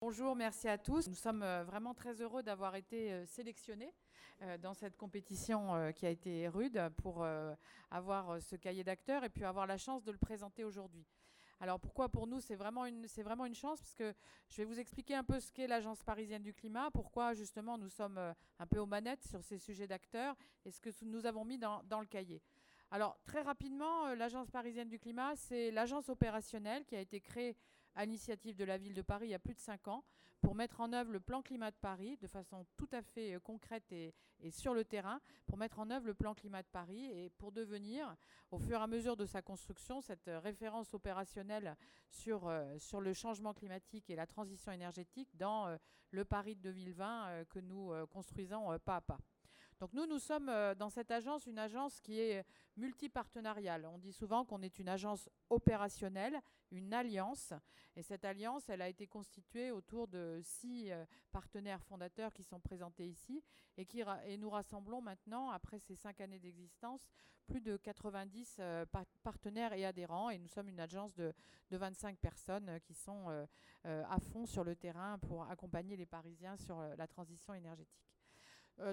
Bonjour, merci à tous. Nous sommes vraiment très heureux d'avoir été sélectionnés dans cette compétition qui a été rude pour avoir ce cahier d'acteurs et puis avoir la chance de le présenter aujourd'hui. Alors pourquoi pour nous c'est vraiment une chance parce que je vais vous expliquer un peu ce qu'est l'Agence parisienne du climat, pourquoi justement nous sommes un peu aux manettes sur ces sujets d'acteurs et ce que nous avons mis dans le cahier. Alors très rapidement, l'Agence parisienne du climat, c'est l'agence opérationnelle qui a été créée à l'initiative de la ville de Paris il y a plus de 5 ans pour mettre en œuvre le plan climat de Paris de façon tout à fait concrète et sur le terrain, pour mettre en œuvre le plan climat de Paris et pour devenir, au fur et à mesure de sa construction, cette référence opérationnelle sur le changement climatique et la transition énergétique dans le Paris de 2020 que nous construisons pas à pas. Donc nous sommes dans cette agence, une agence qui est multipartenariale. On dit souvent qu'on est une agence opérationnelle, une alliance. Et cette alliance, elle a été constituée autour de 6 partenaires fondateurs qui sont présentés ici et nous rassemblons maintenant, après ces 5 années d'existence, plus de 90 partenaires et adhérents. Et nous sommes une agence de 25 personnes qui sont à fond sur le terrain pour accompagner les Parisiens sur la transition énergétique.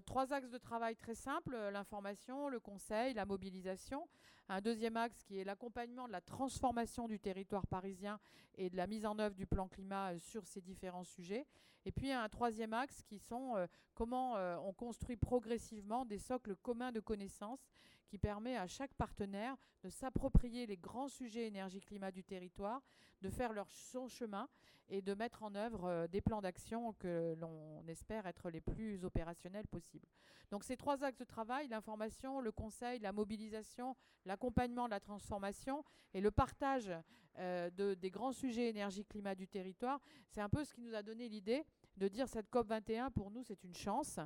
3 axes de travail très simples, l'information, le conseil, la mobilisation. Un deuxième axe qui est l'accompagnement de la transformation du territoire parisien et de la mise en œuvre du plan climat sur ces différents sujets. Et puis un troisième axe qui sont comment on construit progressivement des socles communs de connaissances qui permet à chaque partenaire de s'approprier les grands sujets énergie-climat du territoire, de faire son chemin et de mettre en œuvre des plans d'action que l'on espère être les plus opérationnels possibles. Donc ces 3 axes de travail, l'information, le conseil, la mobilisation, l'accompagnement de la transformation et le partage des grands sujets énergie-climat du territoire, c'est un peu ce qui nous a donné l'idée de dire cette COP 21, pour nous, c'est une chance.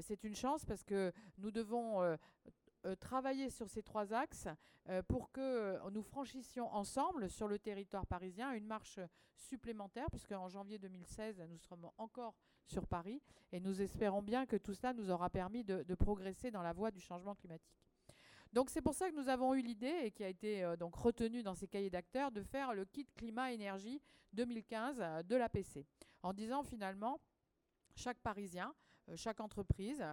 C'est une chance parce que nous devons travailler sur ces 3 axes pour que nous franchissions ensemble sur le territoire parisien une marche supplémentaire, puisque en janvier 2016, nous serons encore sur Paris et nous espérons bien que tout cela nous aura permis de progresser dans la voie du changement climatique. Donc c'est pour ça que nous avons eu l'idée, et qui a été donc retenue dans ces cahiers d'acteurs, de faire le kit climat-énergie 2015 de l'APC, en disant finalement chaque Parisien, chaque entreprise,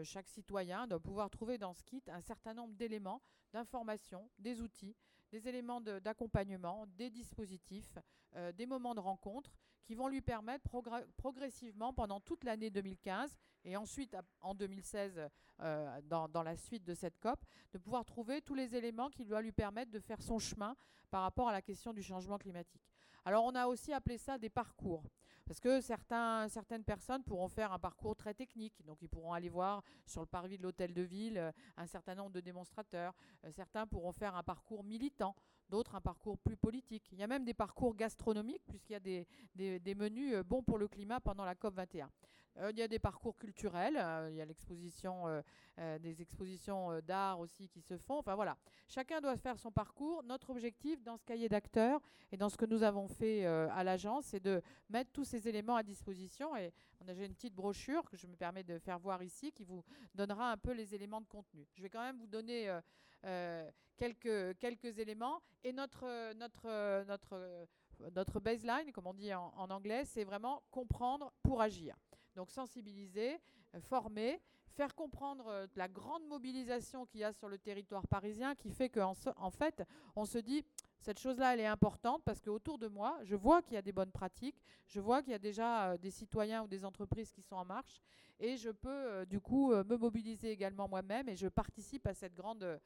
chaque citoyen doit pouvoir trouver dans ce kit un certain nombre d'éléments, d'informations, des outils, des éléments d'accompagnement, des dispositifs, des moments de rencontre qui vont lui permettre progressivement pendant toute l'année 2015 et ensuite en 2016 dans la suite de cette COP, de pouvoir trouver tous les éléments qui doivent lui permettre de faire son chemin par rapport à la question du changement climatique. Alors on a aussi appelé ça des parcours, parce que certaines personnes pourront faire un parcours très technique, donc ils pourront aller voir sur le parvis de l'hôtel de ville un certain nombre de démonstrateurs. Certains pourront faire un parcours militant, d'autres un parcours plus politique. Il y a même des parcours gastronomiques, puisqu'il y a des menus bons pour le climat pendant la COP 21. Il y a des parcours culturels, il y a des expositions d'art aussi qui se font. Enfin voilà, chacun doit faire son parcours. Notre objectif dans ce cahier d'acteurs et dans ce que nous avons fait à l'agence, c'est de mettre tous ces éléments à disposition. Et j'ai une petite brochure que je me permets de faire voir ici qui vous donnera un peu les éléments de contenu. Je vais quand même vous donner quelques éléments. Et notre baseline, comme on dit en anglais, c'est vraiment comprendre pour agir. Donc sensibiliser, former, faire comprendre la grande mobilisation qu'il y a sur le territoire parisien qui fait qu'en fait, on se dit, cette chose-là, elle est importante parce qu'autour de moi, je vois qu'il y a des bonnes pratiques, je vois qu'il y a déjà des citoyens ou des entreprises qui sont en marche et je peux du coup me mobiliser également moi-même et je participe à cette grande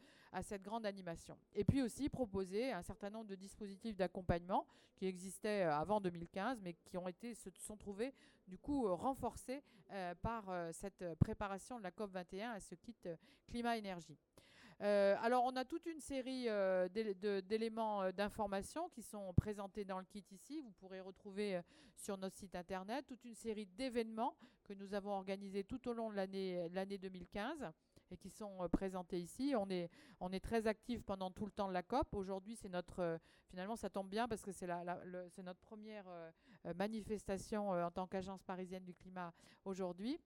animation. Et puis aussi proposer un certain nombre de dispositifs d'accompagnement qui existaient avant 2015 mais qui se sont trouvés du coup renforcés par cette préparation de la COP 21 à ce kit climat-énergie. Alors, on a toute une série d'éléments d'information qui sont présentés dans le kit ici. Vous pourrez retrouver sur notre site internet toute une série d'événements que nous avons organisés tout au long de l'année 2015 et qui sont présentés ici. On est très actifs pendant tout le temps de la COP. Aujourd'hui, finalement, ça tombe bien parce que c'est notre première manifestation en tant qu'agence parisienne du climat aujourd'hui.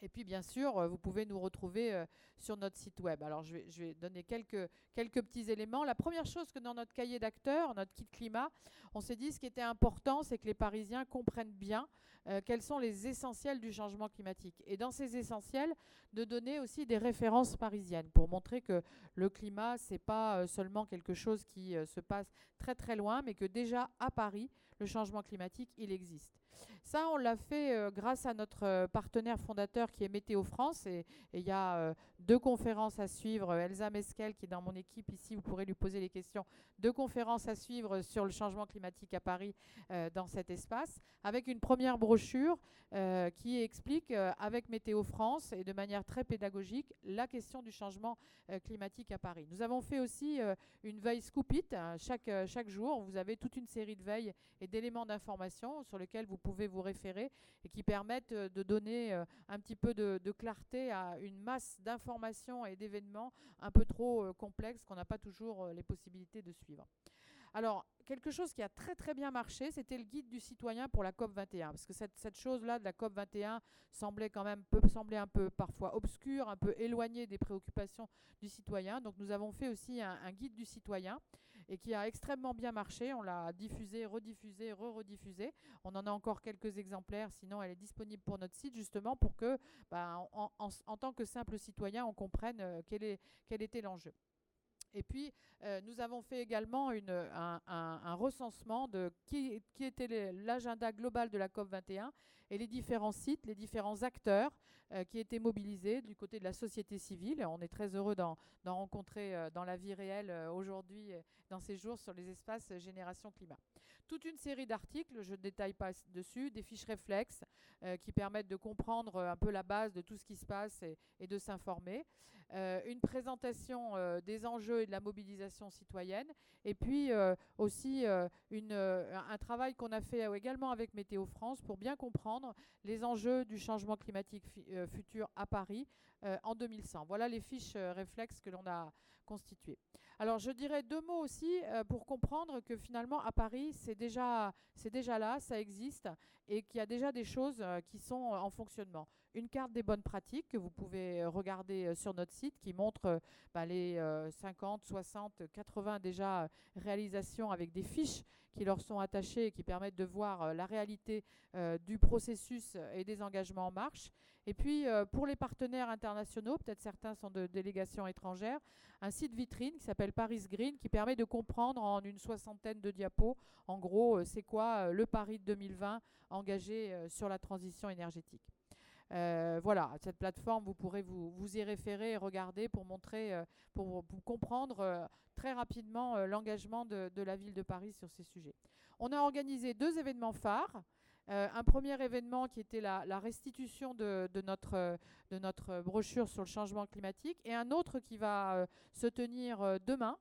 Et puis, bien sûr, vous pouvez nous retrouver sur notre site web. Alors, je vais donner quelques petits éléments. La première chose que dans notre cahier d'acteurs, notre kit climat, on s'est dit ce qui était important, c'est que les Parisiens comprennent bien quels sont les essentiels du changement climatique. Et dans ces essentiels, de donner aussi des références parisiennes pour montrer que le climat, ce n'est pas seulement quelque chose qui se passe très très loin, mais que déjà à Paris, le changement climatique, il existe. Ça, on l'a fait grâce à notre partenaire fondateur qui est Météo France. Et il y a 2 conférences à suivre. Elsa Mesquel, qui est dans mon équipe ici, vous pourrez lui poser les questions. 2 conférences à suivre sur le changement climatique à Paris dans cet espace, avec une première brochure qui explique avec Météo France et de manière très pédagogique la question du changement climatique à Paris. Nous avons fait aussi une veille Scoop It. Chaque jour, vous avez toute une série de veilles et d'éléments d'information sur lesquels vous pouvez vous référer et qui permettent de donner un petit peu de clarté à une masse d'informations et d'événements un peu trop complexes qu'on n'a pas toujours les possibilités de suivre. Alors, quelque chose qui a très très bien marché, c'était le guide du citoyen pour la COP 21. Parce que cette chose-là de la COP 21 peut sembler un peu parfois obscure, un peu éloignée des préoccupations du citoyen. Donc nous avons fait aussi un guide du citoyen et qui a extrêmement bien marché. On l'a diffusé, rediffusé, re-rediffusé. On en a encore quelques exemplaires, sinon elle est disponible pour notre site justement pour que, en tant que simple citoyen, on comprenne quel était l'enjeu. Et puis, nous avons fait également un recensement de qui était l'agenda global de la COP 21 et les différents sites, les différents acteurs qui étaient mobilisés du côté de la société civile. On est très heureux d'en rencontrer dans la vie réelle aujourd'hui, dans ces jours, sur les espaces Génération Climat. Toute une série d'articles, je ne détaille pas dessus, des fiches réflexes qui permettent de comprendre un peu la base de tout ce qui se passe et de s'informer. Une présentation des enjeux et de la mobilisation citoyenne, et puis aussi un travail qu'on a fait également avec Météo France pour bien comprendre les enjeux du changement climatique futur à Paris en 2100. Voilà les fiches réflexes que l'on a constituées. Alors je dirais 2 mots aussi pour comprendre que finalement à Paris c'est déjà là, ça existe et qu'il y a déjà des choses qui sont en fonctionnement. Une carte des bonnes pratiques que vous pouvez regarder sur notre site qui montre les 50, 60, 80 déjà réalisations avec des fiches qui leur sont attachées et qui permettent de voir la réalité du processus et des engagements en marche. Et puis pour les partenaires internationaux, peut-être certains sont de délégations étrangères, un site vitrine qui s'appelle Paris Green qui permet de comprendre en une 60aine de diapos, en gros, c'est quoi le Paris de 2020 engagé sur la transition énergétique. Voilà, cette plateforme, vous pourrez vous y référer et regarder pour montrer, pour comprendre très rapidement l'engagement de la ville de Paris sur ces sujets. On a organisé 2 événements phares. Un premier événement qui était la restitution de notre brochure sur le changement climatique et un autre qui va se tenir demain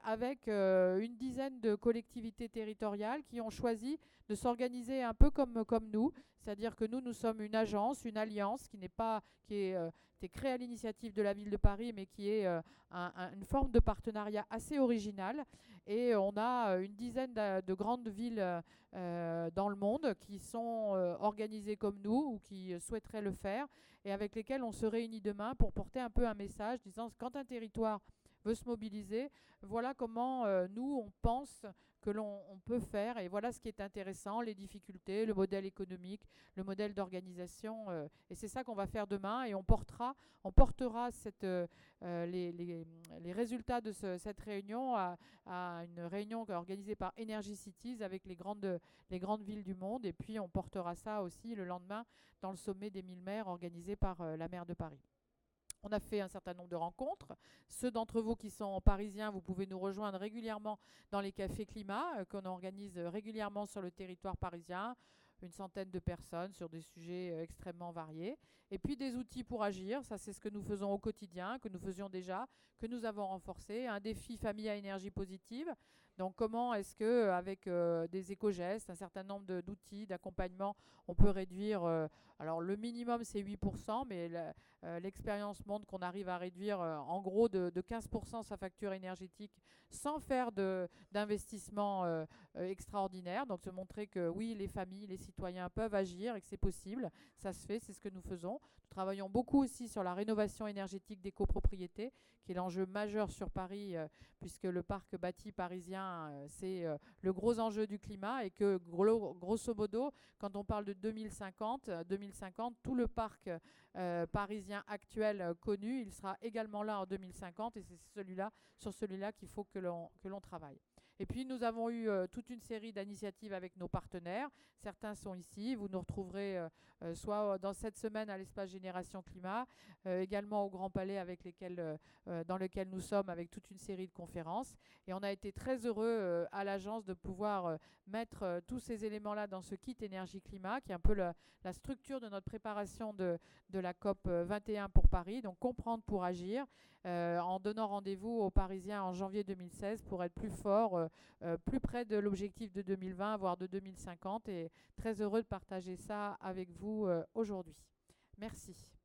avec une dizaine de collectivités territoriales qui ont choisi de s'organiser un peu comme nous, c'est-à-dire que nous sommes une agence, une alliance qui est créée à l'initiative de la ville de Paris, mais qui est une forme de partenariat assez originale. Et on a une dizaine de grandes villes dans le monde qui sont organisées comme nous ou qui souhaiteraient le faire et avec lesquelles on se réunit demain pour porter un peu un message disant que quand un territoire veut se mobiliser, voilà comment nous, on pense que l'on peut faire, et voilà ce qui est intéressant, les difficultés, le modèle économique, le modèle d'organisation, et c'est ça qu'on va faire demain, et on portera les résultats de cette réunion à une réunion organisée par Energy Cities avec les grandes villes du monde, et puis on portera ça aussi le lendemain dans le sommet des 1000 maires organisé par la maire de Paris. On a fait un certain nombre de rencontres. Ceux d'entre vous qui sont parisiens, vous pouvez nous rejoindre régulièrement dans les cafés climat qu'on organise régulièrement sur le territoire parisien. Une centaine de personnes sur des sujets extrêmement variés. Et puis des outils pour agir. Ça, c'est ce que nous faisons au quotidien, que nous faisions déjà, que nous avons renforcé. Un défi famille à énergie positive. Donc comment est-ce que avec des éco-gestes, un certain nombre d'outils, d'accompagnement, on peut réduire, alors le minimum c'est 8%, mais l'expérience montre qu'on arrive à réduire en gros de 15% sa facture énergétique sans faire d'investissement extraordinaire. Donc se montrer que oui, les familles, les citoyens peuvent agir et que c'est possible, ça se fait, c'est ce que nous faisons. Nous travaillons beaucoup aussi sur la rénovation énergétique des copropriétés, qui est l'enjeu majeur sur Paris, puisque le parc bâti parisien, c'est le gros enjeu du climat et que grosso modo, quand on parle de 2050, tout le parc parisien actuel connu, il sera également là en 2050 et c'est sur celui-là qu'il faut que l'on travaille. Et puis nous avons eu toute une série d'initiatives avec nos partenaires. Certains sont ici. Vous nous retrouverez soit dans cette semaine à l'espace Génération Climat, également au Grand Palais dans lequel nous sommes avec toute une série de conférences. Et on a été très heureux à l'agence de pouvoir mettre tous ces éléments-là dans ce kit énergie-climat, qui est un peu la structure de notre préparation de la COP 21 pour Paris. Donc comprendre pour agir, en donnant rendez-vous aux Parisiens en janvier 2016 pour être plus fort, plus près de l'objectif de 2020, voire de 2050. Et très heureux de partager ça avec vous aujourd'hui. Merci.